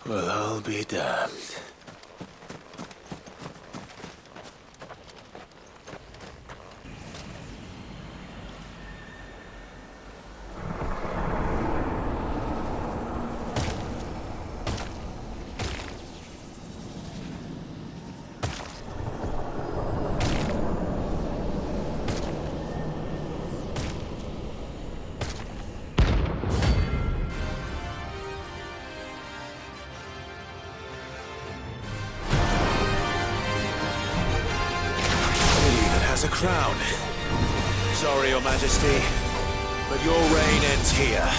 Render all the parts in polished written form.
Well, I'll be damned. A crown. Sorry, Your Majesty, but your reign ends here.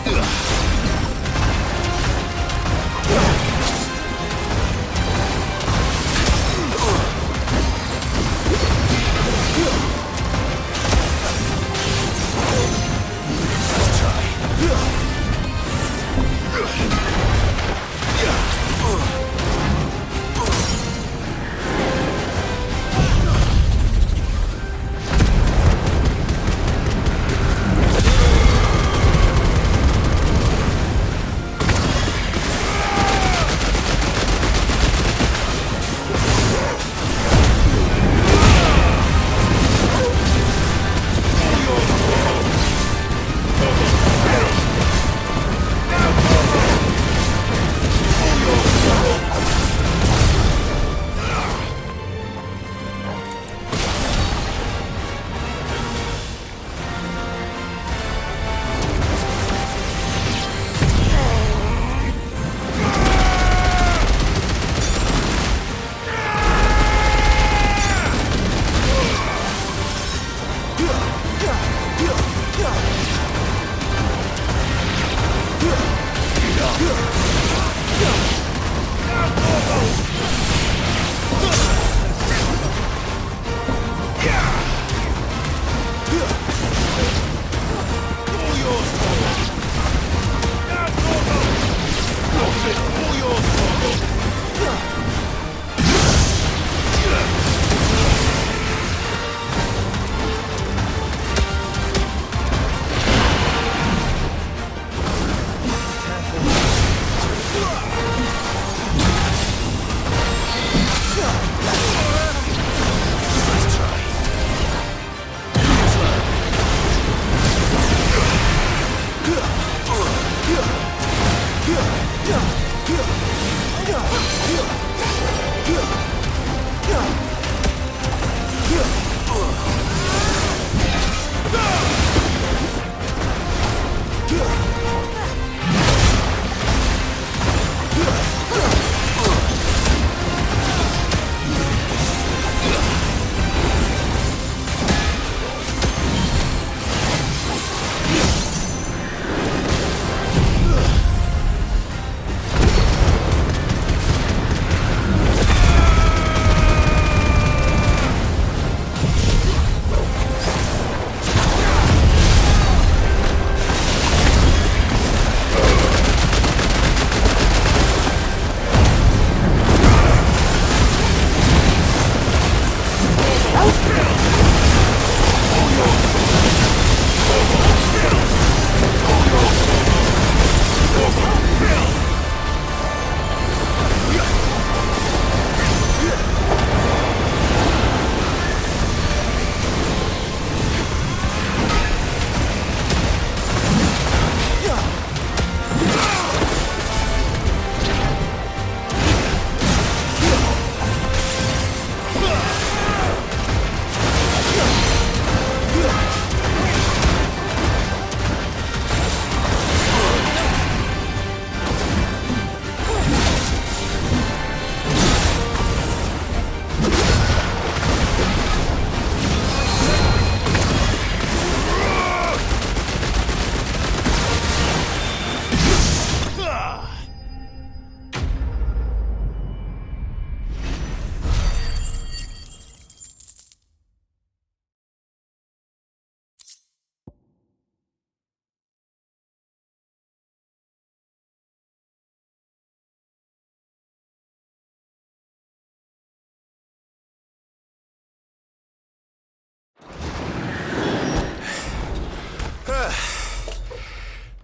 Ugh.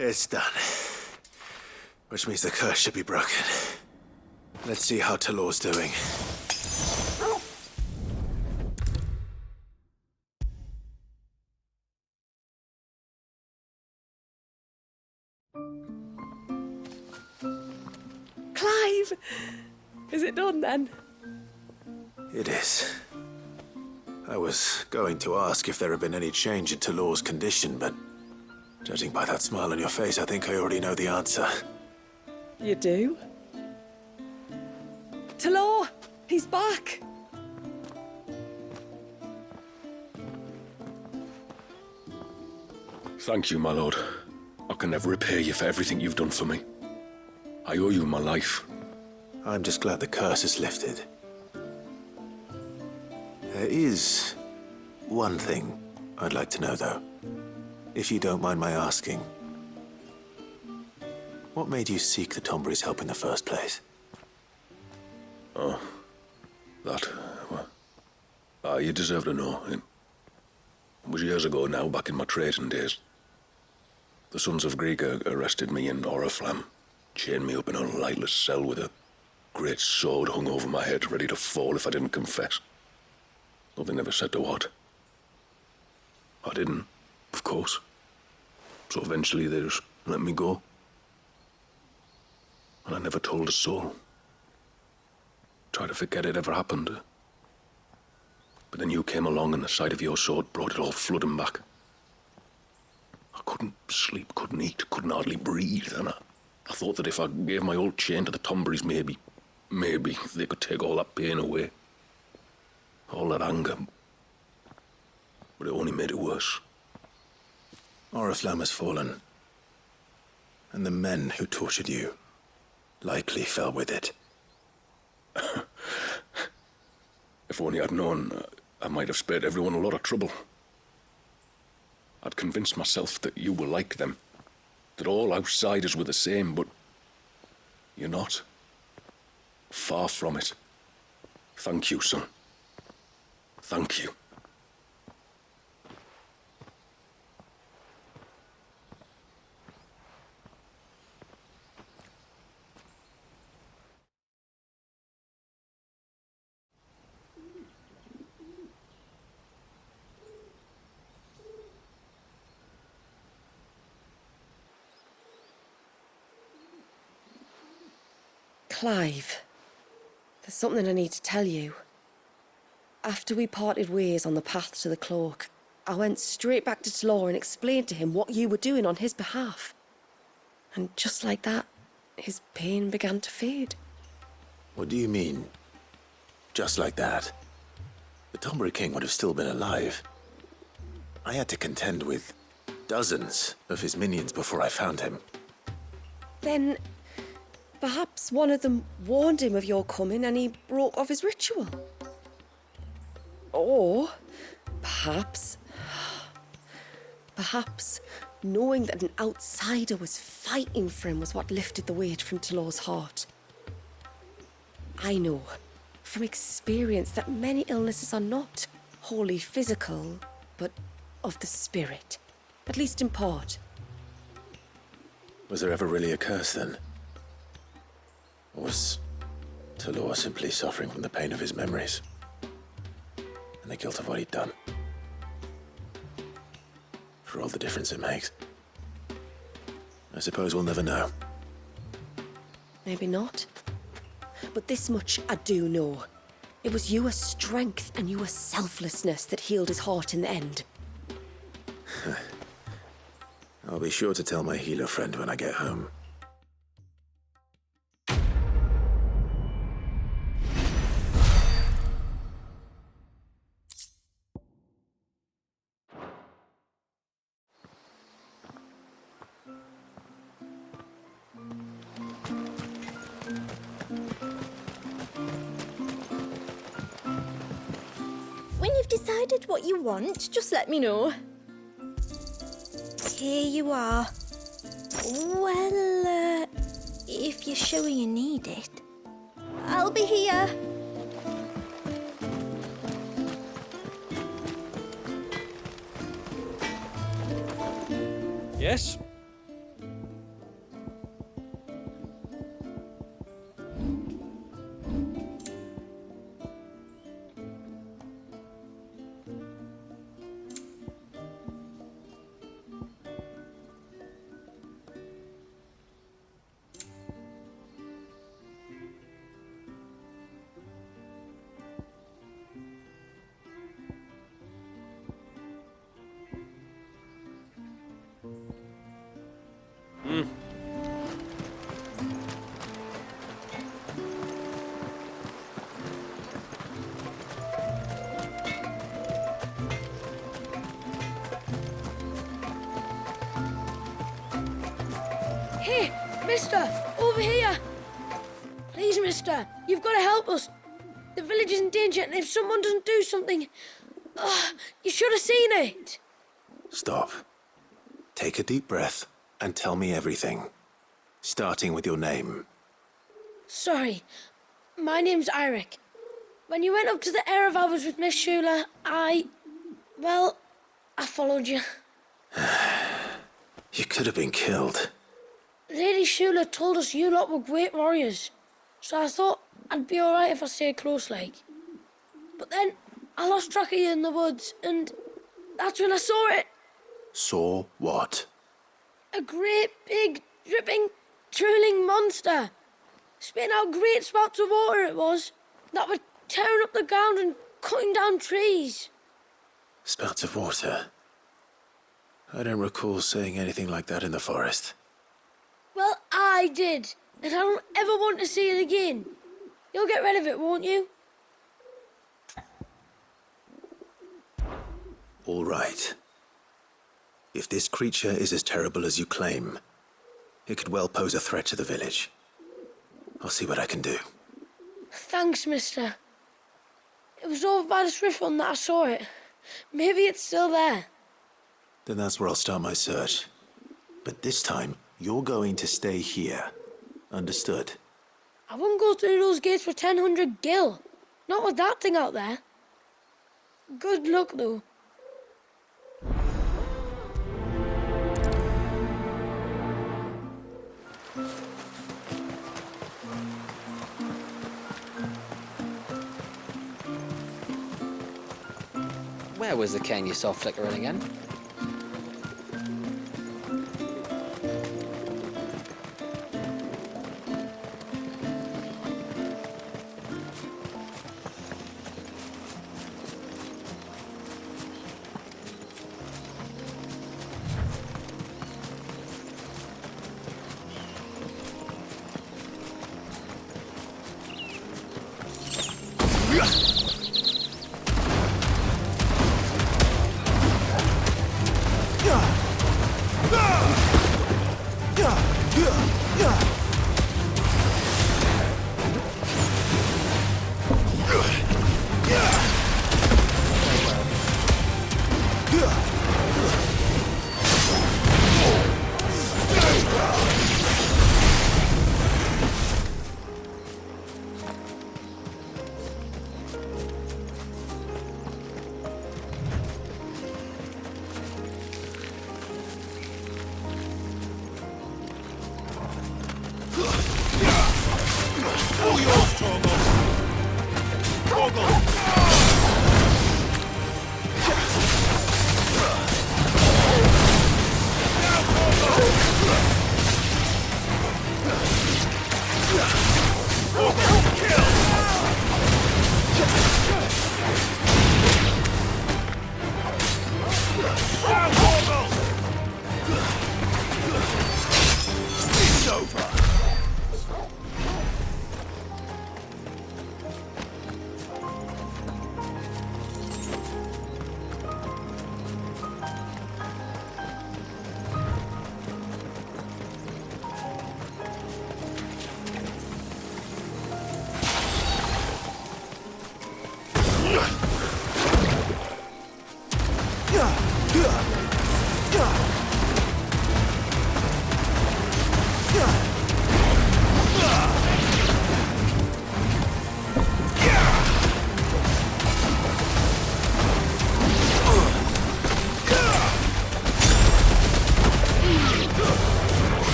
It's done. Which means the curse should be broken. Let's see how Talor's doing. Clive! Is it done then? It is. I was going to ask if there had been any change in Talor's condition, but judging by that smile on your face, I think I already know the answer. You do? Talor! He's back! Thank you, my lord. I can never repay you for everything you've done for me. I owe you my life. I'm just glad the curse is lifted. There is one thing I'd like to know, though. If you don't mind my asking. What made you seek the Tombury's help in the first place? Oh, that... well, you deserve to know. It was years ago now, back in my trading days. The Sons of Greek arrested me in Oriflamme, chained me up in a lightless cell with a great sword hung over my head, ready to fall if I didn't confess. Though they never said to what. I didn't, of course. So eventually they just let me go. And I never told a soul. Tried to forget it ever happened. But then you came along and the sight of your sword brought it all flooding back. I couldn't sleep, couldn't eat, couldn't hardly breathe, and I thought that if I gave my old chain to the Tomburys, maybe they could take all that pain away. All that anger. But it only made it worse. Oriflamme has fallen. And the men who tortured you likely fell with it. If only I'd known, I might have spared everyone a lot of trouble. I'd convinced myself that you were like them, that all outsiders were the same, but you're not. Far from it. Thank you, son. Thank you. Clive, there's something I need to tell you. After we parted ways on the path to the cloak, I went straight back to Talor and explained to him what you were doing on his behalf. And just like that, his pain began to fade. What do you mean? Just like that? The Tombury King would have still been alive. I had to contend with dozens of his minions before I found him. Then perhaps one of them warned him of your coming and he broke off his ritual. Or perhaps knowing that an outsider was fighting for him was what lifted the weight from Talor's heart. I know from experience that many illnesses are not wholly physical, but of the spirit, at least in part. Was there ever really a curse then? Or was Talor simply suffering from the pain of his memories? And the guilt of what he'd done? For all the difference it makes. I suppose we'll never know. Maybe not. But this much I do know. It was your strength and your selflessness that healed his heart in the end. I'll be sure to tell my healer friend when I get home. When you've decided what you want, just let me know. Here you are. Well, if you're sure you need it, I'll be here. Yes? Hey, mister, over here. Please, mister, you've got to help us. The village is in danger, and if someone doesn't do something... you should have seen it. Stop. Take a deep breath and tell me everything. Starting with your name. Sorry, my name's Eirik. When you went up to the Ereval with Miss Shula, I followed you. You could have been killed. Lady Shula told us you lot were great warriors, so I thought I'd be alright if I stayed close like. But then I lost track of you in the woods, and that's when I saw it. Saw what? A great, big, dripping, drooling monster. Spitting out great spouts of water it was, that were tearing up the ground and cutting down trees. Spouts of water. I don't recall seeing anything like that in the forest. Well, I did, and I don't ever want to see it again. You'll get rid of it, won't you? All right. If this creature is as terrible as you claim, it could well pose a threat to the village. I'll see what I can do. Thanks, mister. It was over by the Swift one that I saw it. Maybe it's still there. Then that's where I'll start my search. But this time, you're going to stay here. Understood? I wouldn't go through those gates for 1,000 gil. Not with that thing out there. Good luck, though. Where was the cane you saw flickering again?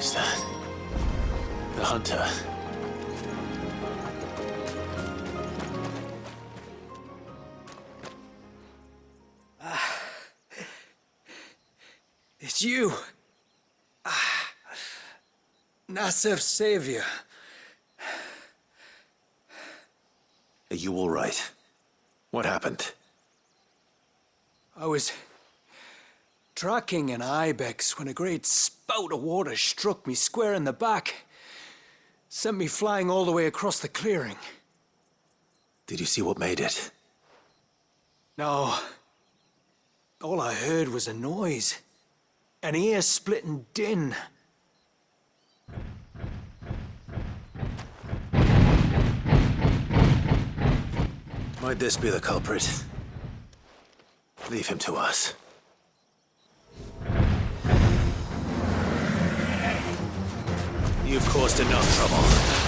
Is that the hunter? It's you. Nasef's savior. Are you all right? What happened? I was tracking an ibex when a great spout of water struck me square in the back. Sent me flying all the way across the clearing. Did you see what made it? No. All I heard was a noise. An ear-splitting din. Might this be the culprit? Leave him to us. You've caused enough trouble.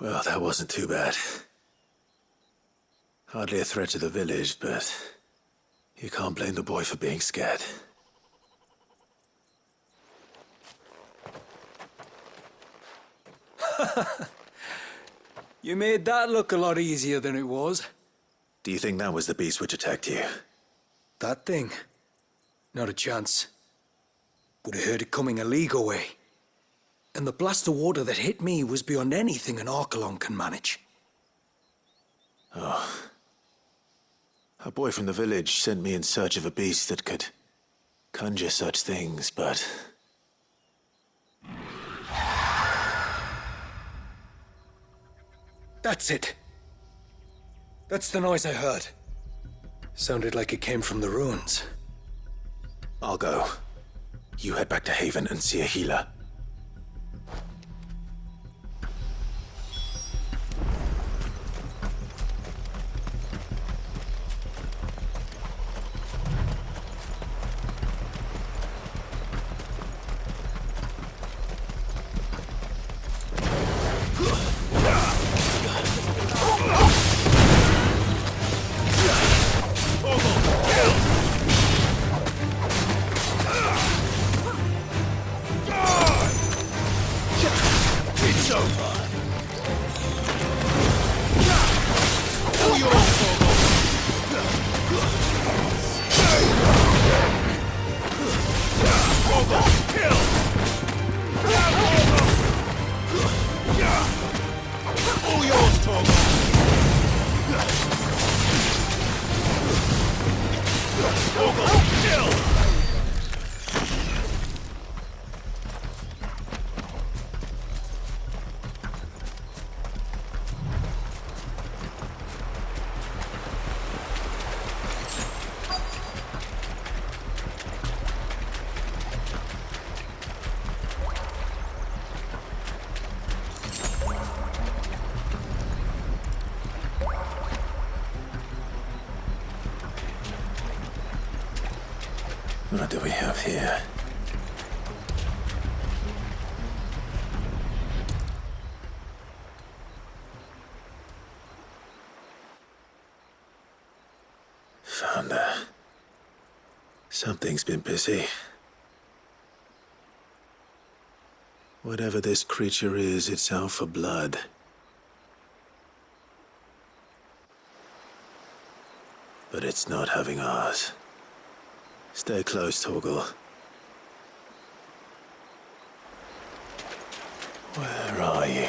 Well, that wasn't too bad. Hardly a threat to the village, but you can't blame the boy for being scared. You made that look a lot easier than it was. Do you think that was the beast which attacked you? That thing? Not a chance. Would have heard it coming a league away. And the blast of water that hit me was beyond anything an Archelon can manage. Oh. A boy from the village sent me in search of a beast that could conjure such things, but... That's it. That's the noise I heard. Sounded like it came from the ruins. I'll go. You head back to Haven and see a healer. What do we have here? Found her. Something's been busy. Whatever this creature is, it's out for blood. But it's not having ours. Stay close, Torgal. Where are you?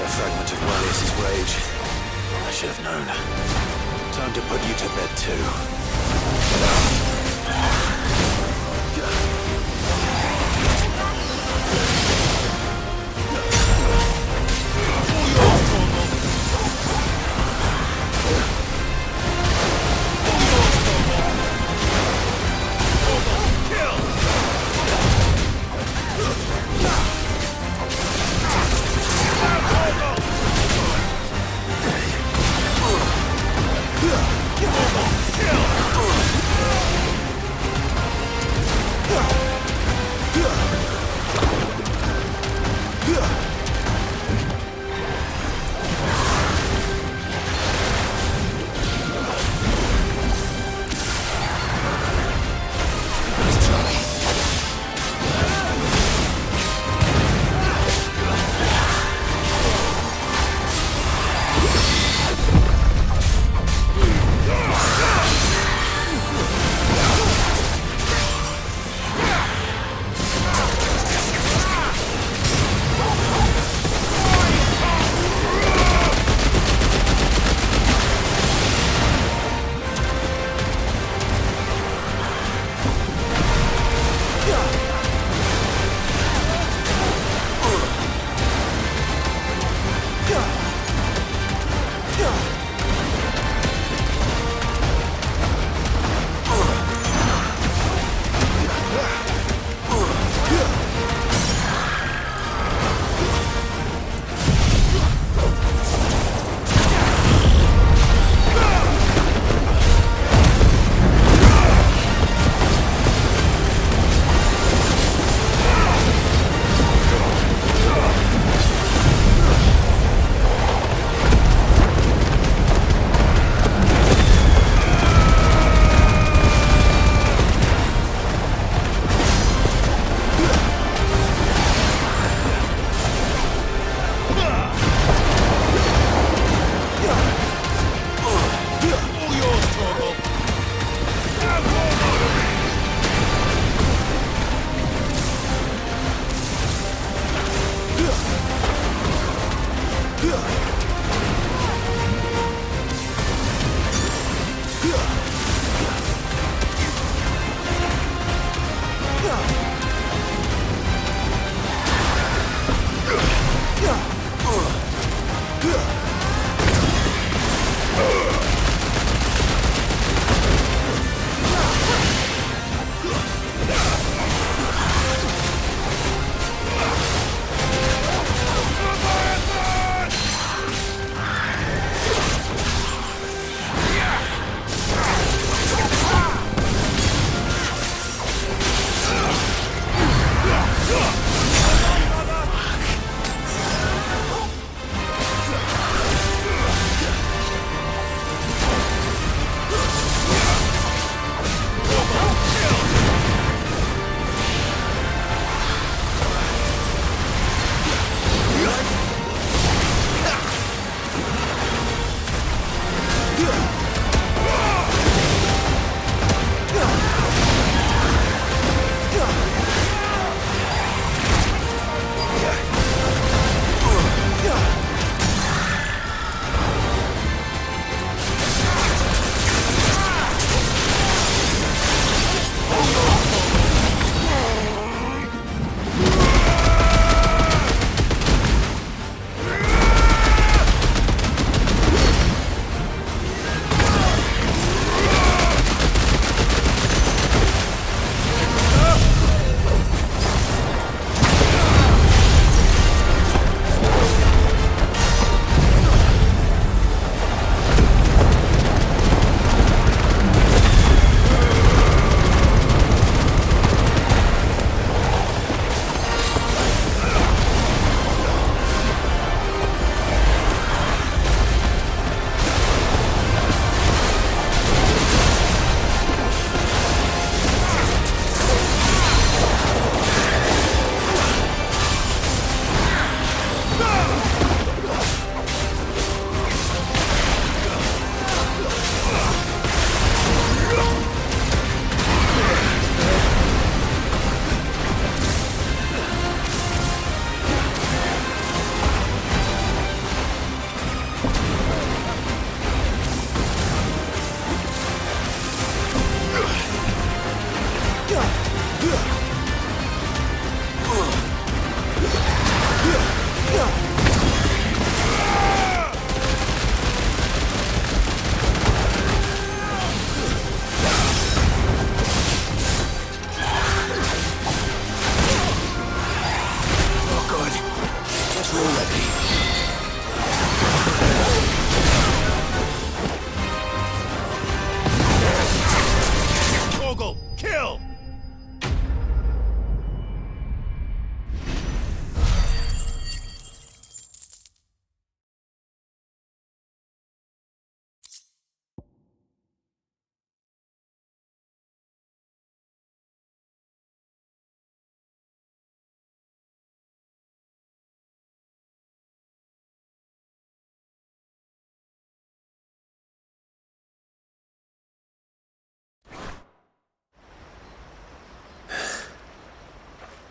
Fragment of Warriors' rage. I should have known. Time to put you to bed too. Kill!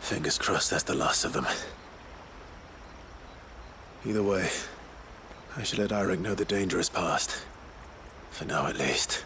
Fingers crossed that's the last of them. Either way, I should let Eirik know the danger is past. For now, at least.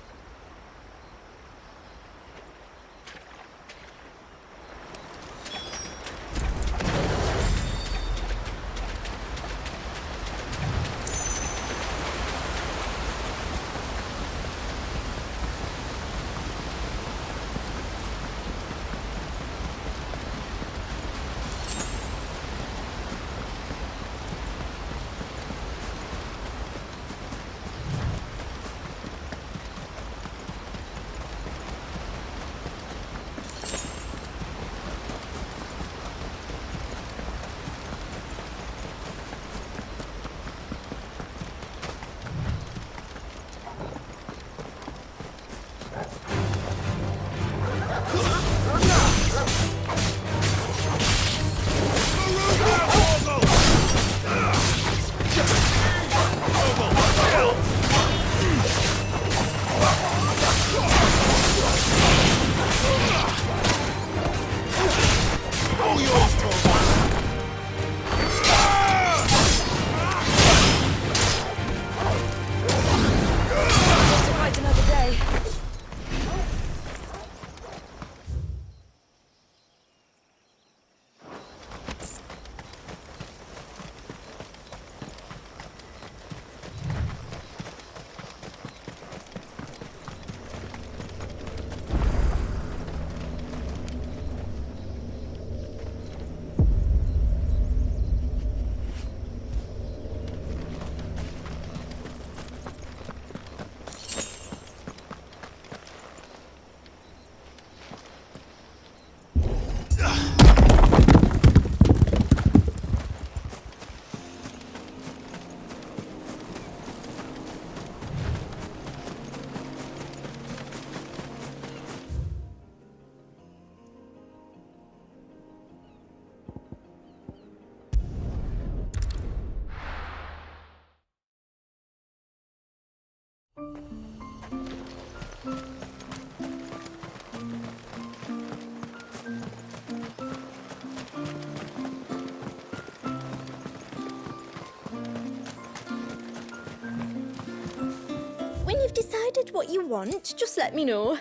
When you've decided what you want, just let me know.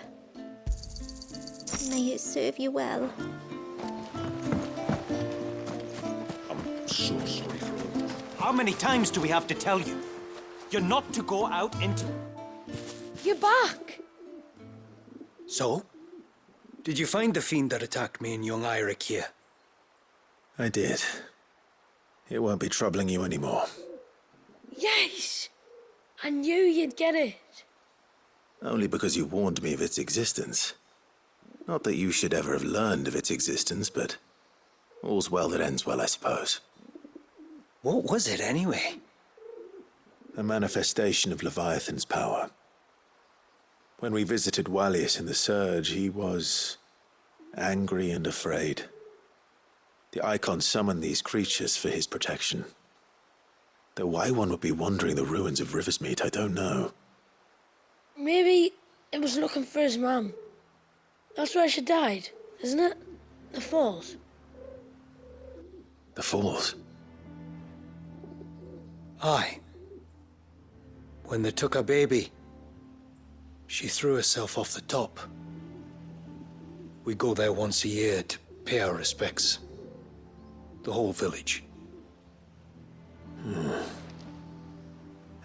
May it serve you well. I'm so sorry for all. How many times do we have to tell you? You're not to go out into... You're back! So? Did you find the fiend that attacked me and young Eirik here? I did. It won't be troubling you anymore. Yes! I knew you'd get it. Only because you warned me of its existence. Not that you should ever have learned of its existence, but all's well that ends well, I suppose. What was it anyway? A manifestation of Leviathan's power. When we visited Wallius in the Surge, he was angry and afraid. The Icon summoned these creatures for his protection. Though why one would be wandering the ruins of Riversmeet, I don't know. Maybe it was looking for his mum. That's where she died, isn't it? The Falls. The Falls? Aye. When they took her baby, she threw herself off the top. We go there once a year to pay our respects. The whole village.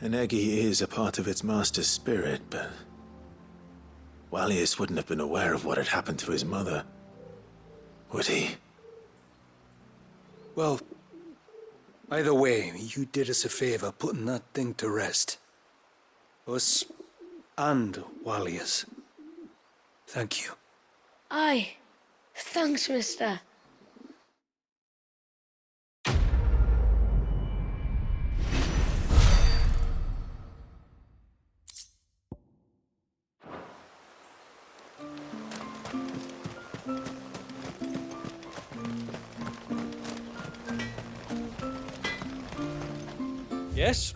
An Eggy is a part of its master's spirit, but Wallius wouldn't have been aware of what had happened to his mother, would he? Well, either way, you did us a favor putting that thing to rest. Us and Wallius. Thank you. Aye. Thanks, mister. Yes?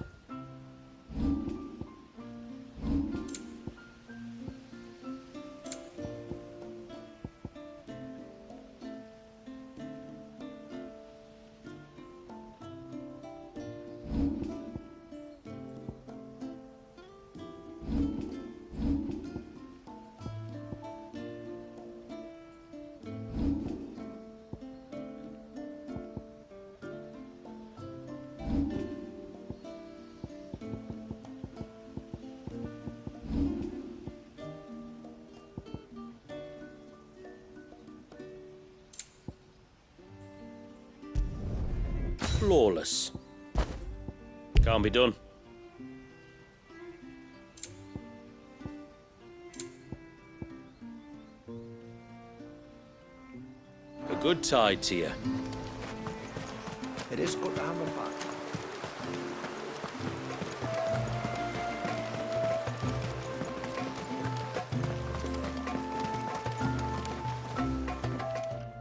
flawless. Can't be done. A good tide to you. It is good to have them back.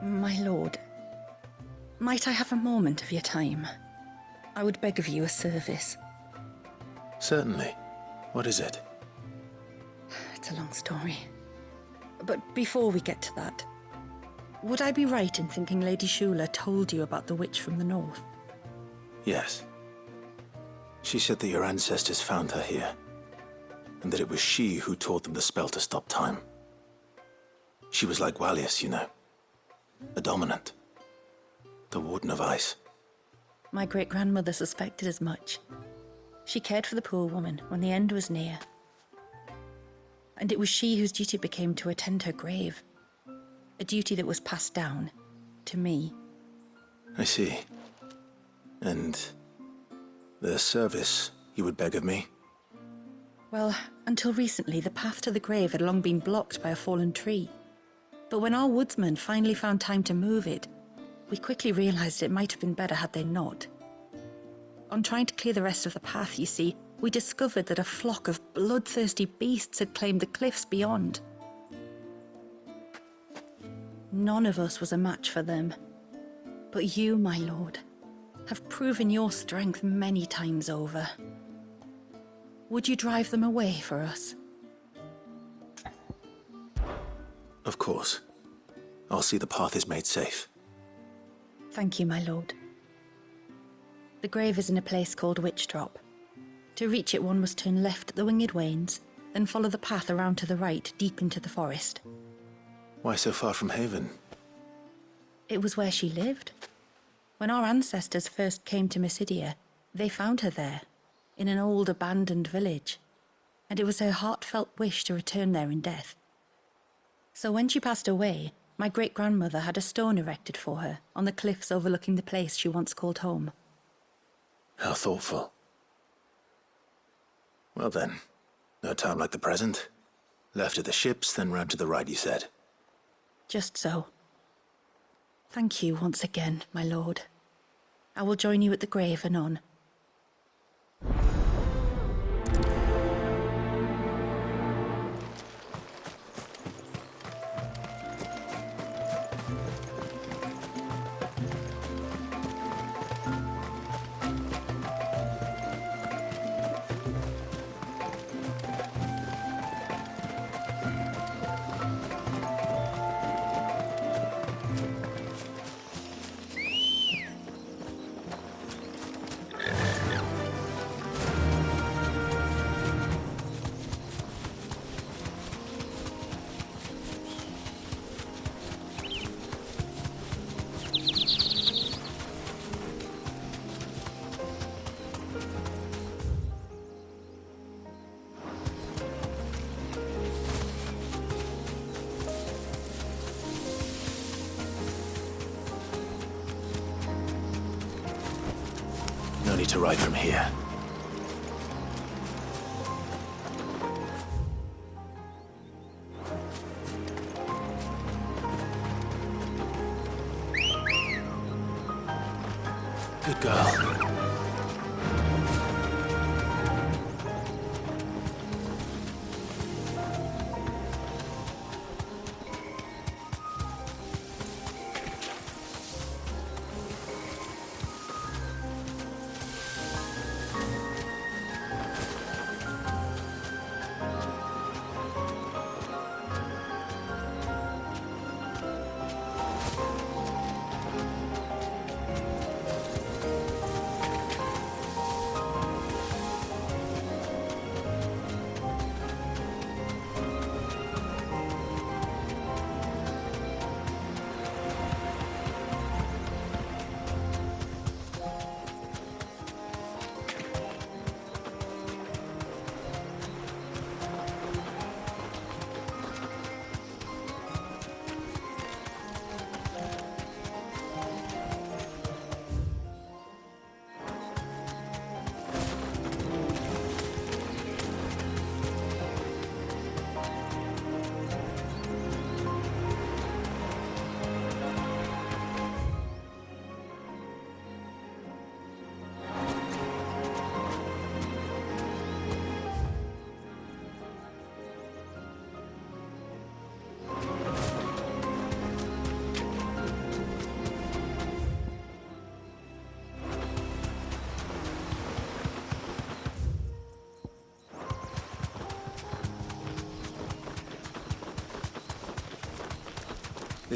My lord, might I have a moment of your time? I would beg of you a service. Certainly. What is it? It's a long story. But before we get to that, would I be right in thinking Lady Shula told you about the witch from the north? Yes. She said that your ancestors found her here, and that it was she who taught them the spell to stop time. She was like Wallius, you know. A dominant. The Warden of Ice. My great-grandmother suspected as much. She cared for the poor woman when the end was near. And it was she whose duty it became to attend her grave. A duty that was passed down to me. I see. And the service you would beg of me? Well, until recently, the path to the grave had long been blocked by a fallen tree. But when our woodsmen finally found time to move it, we quickly realized it might have been better had they not. On trying to clear the rest of the path, you see, we discovered that a flock of bloodthirsty beasts had claimed the cliffs beyond. None of us was a match for them. But you, my lord, have proven your strength many times over. Would you drive them away for us? Of course. I'll see the path is made safe. Thank you, my lord. The grave is in a place called Witch Drop. To reach it, one must turn left at the Winged Wains, then follow the path around to the right, deep into the forest. Why so far from Haven? It was where she lived. When our ancestors first came to Mysidia, they found her there, in an old abandoned village, and it was her heartfelt wish to return there in death. So when she passed away, my great-grandmother had a stone erected for her on the cliffs overlooking the place she once called home. How thoughtful. Well then, no time like the present. Left at the ships, then round to the right, you said. Just so. Thank you once again, my lord. I will join you at the grave anon. No need to ride from here. Good girl.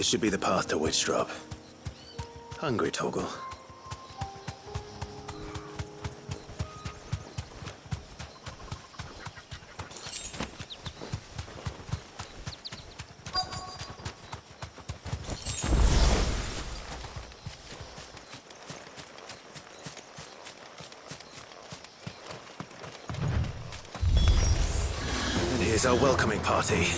This should be the path to Witchdrop. Hungry, Torgal? And here's our welcoming party.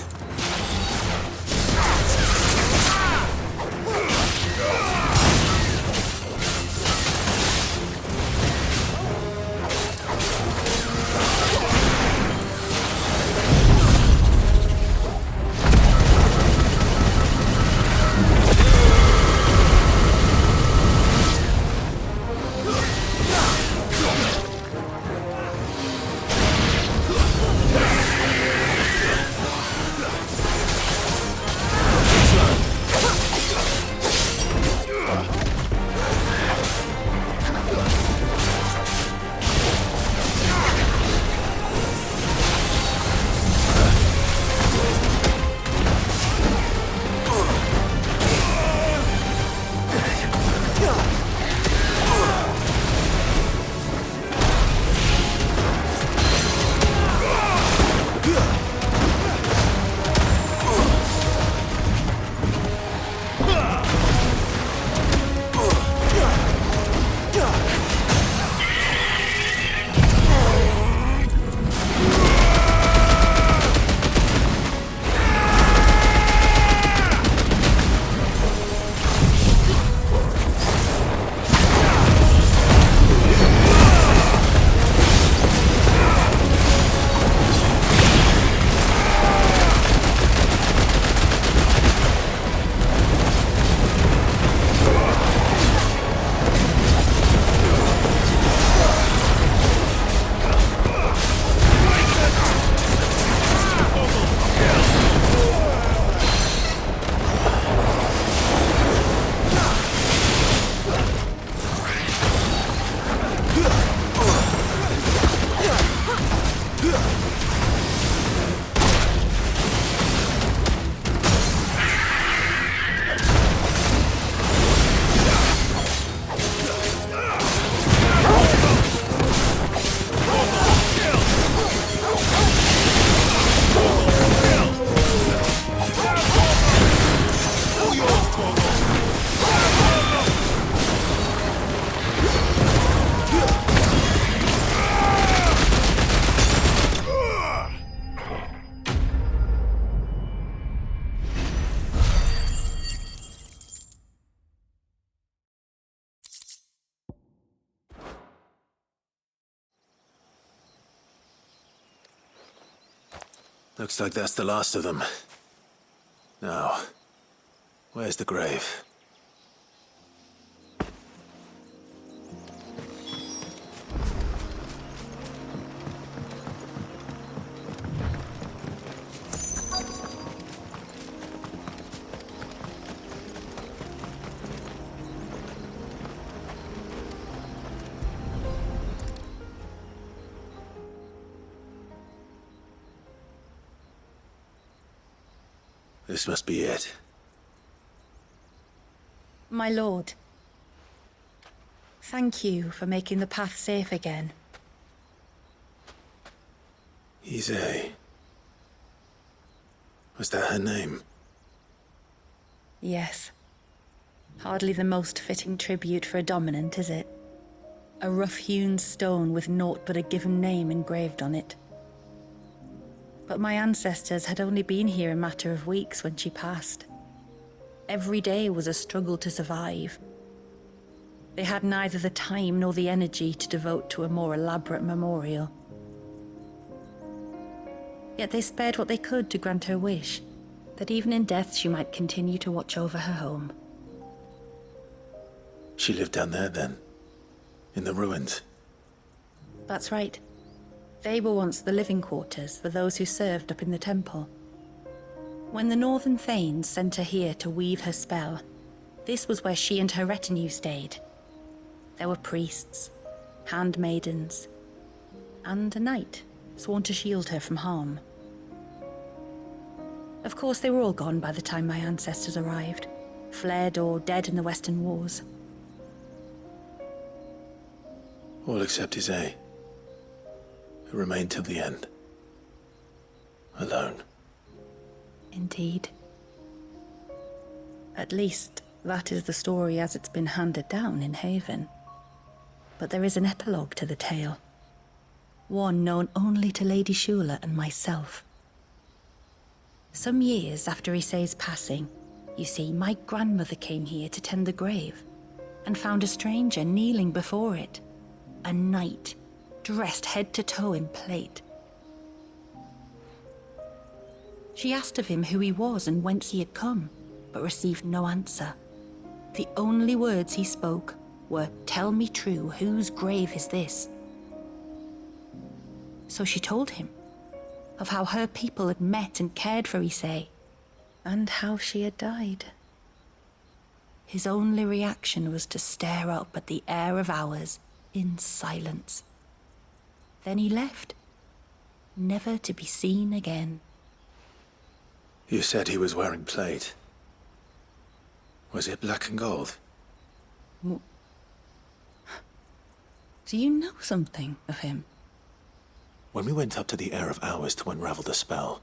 Looks like that's the last of them. Now, where's the grave? This must be it. My lord, thank you for making the path safe again. XVI. Was that her name? Yes. Hardly the most fitting tribute for a dominant, is it? A rough-hewn stone with naught but a given name engraved on it. But my ancestors had only been here a matter of weeks when she passed. Every day was a struggle to survive. They had neither the time nor the energy to devote to a more elaborate memorial. Yet they spared what they could to grant her wish, that even in death she might continue to watch over her home. She lived down there then? In the ruins? That's right. They were once the living quarters for those who served up in the temple. When the Northern Thanes sent her here to weave her spell, this was where she and her retinue stayed. There were priests, handmaidens, and a knight sworn to shield her from harm. Of course, they were all gone by the time my ancestors arrived. fled or dead in the Western Wars. All except Isay, who remained till the end. Alone. Indeed. At least, that is the story as it's been handed down in Haven. But there is an epilogue to the tale. One known only to Lady Shula and myself. Some years after Isay's passing, you see, my grandmother came here to tend the grave and found a stranger kneeling before it. A knight, dressed head to toe in plate. She asked of him who he was and whence he had come, but received no answer. The only words he spoke were, "Tell me true, whose grave is this?" So she told him of how her people had met and cared for Isay, and how she had died. His only reaction was to stare up at the air of hours in silence. Then he left, never to be seen again. You said he was wearing plate. Was it black and gold? Do you know something of him? When we went up to the Air of Hours to unravel the spell,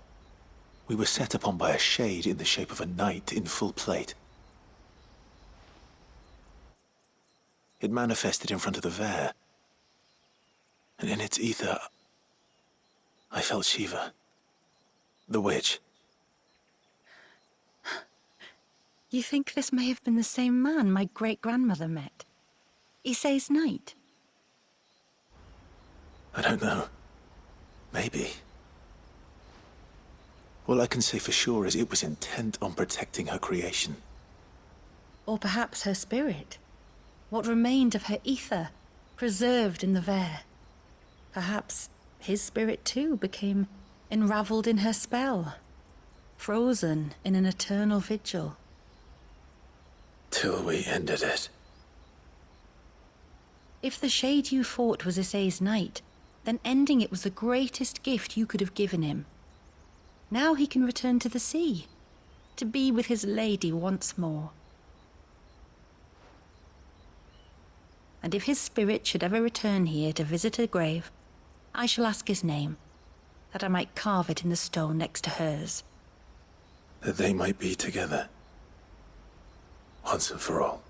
we were set upon by a shade in the shape of a knight in full plate. It manifested in front of the Vare, and in its ether, I felt Shiva, the witch. You think this may have been the same man my great-grandmother met? Isay's knight? I don't know. Maybe. All I can say for sure is it was intent on protecting her creation. Or perhaps her spirit? What remained of her ether, preserved in the Vare? Perhaps his spirit too became enravelled in her spell, frozen in an eternal vigil. Till we ended it. If the shade you fought was Isay's knight, then ending it was the greatest gift you could have given him. Now he can return to the sea, to be with his lady once more. And if his spirit should ever return here to visit her grave, I shall ask his name, that I might carve it in the stone next to hers. That they might be together. Once and for all.